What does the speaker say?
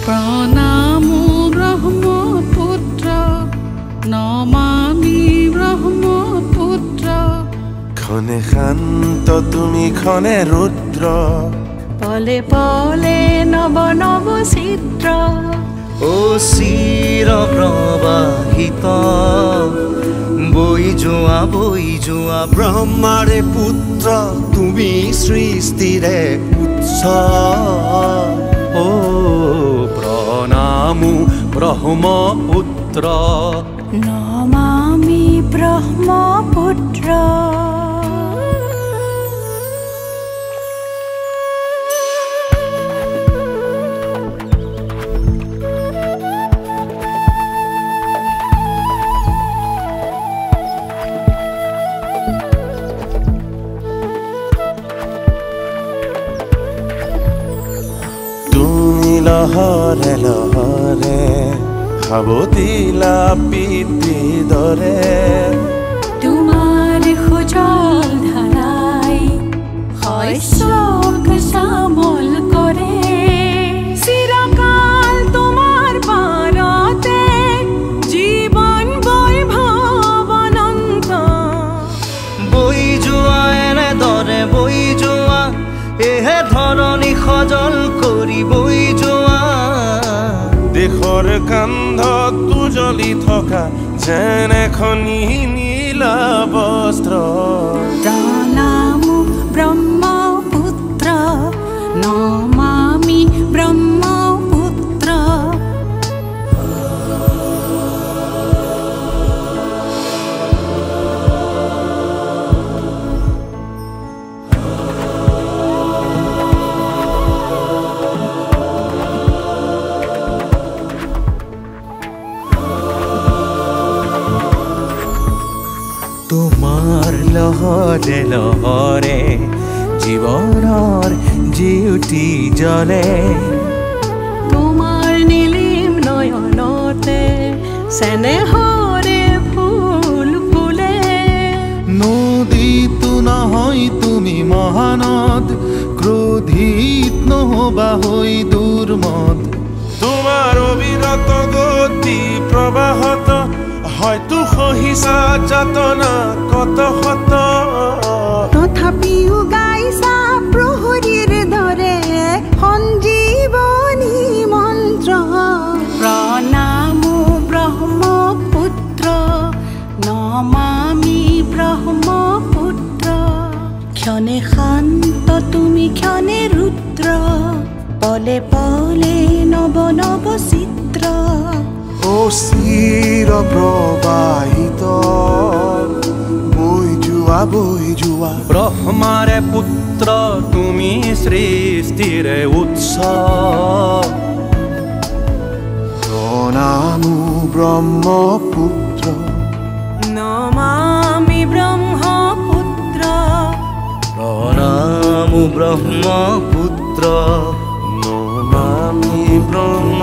প্ৰণামো ব্ৰহ্মপুত্ৰ নমামি ব্ৰহ্মপুত্ৰ ক্ষণে শান্ত তুমি ক্ষণে ৰুদ্ৰ পলে পলে নব নব চিত্ৰ ও চিৰ প্ৰবাহিত বৈ যোৱা ব্ৰহ্মাৰে পুত্ৰ তুমি সৃষ্টিৰে উৎস ও প্ৰণামো ব্ৰহ্মপুত্ৰ নমামি ব্ৰহ্মপুত্ৰ লহৰে লহৰে সাৱতিলা পিতৃ দৰে তোমাৰ সুজল ধাৰাই শস্যক শ্যামল কৰে চিৰকাল তোমাৰ পাৰতে জীৱন বৈভৱ অনন্ত বৈ যোৱা এনেদৰে বৈ যোৱা এহে ধৰণী সজল কৰি বৈ যোৱা দেশৰ কান্ধত উজলি থকা যেন এখনি নীলা বস্ত্ৰ প্ৰণামো ব্ৰহ্মপুত্ৰ নমামি ব্ৰহ্মপুত্ৰ তোমাৰ লহৰে লহৰে জীৱনৰ জিউতি জ্বলে তোমাৰ নীলিম নয়নতে চেনেহৰে ফুল ফুলে নদীতো নহয় তুমি মহানদ ক্ৰোধিত নহবা হৈ দুৰ্মদ তোমাৰ অবিৰত গতি প্ৰবাহত হয়তো সহিছা যাতনা কত শত তথাপিও গাইছা প্ৰহৰীৰ দৰে সঞ্জীৱনী মন্ত্ৰ প্ৰণামো ব্ৰহ্মপুত্ৰ নমামি ব্ৰহ্মপুত্ৰ ক্ষণে শান্ত তুমি ক্ষণে ৰুদ্ৰ পলে পলে নব নব চিত্ৰ ও চিৰ প্ৰবাহিত বৈ যোৱা ব্ৰহ্মাৰে পুত্ৰ তুমি সৃষ্টিৰে উৎস প্ৰণামো ব্ৰহ্মপুত্ৰ নমামি ব্ৰহ্মপুত্ৰ প্ৰণামো ব্ৰহ্মপুত্ৰ নমামি ব্ৰহ্ম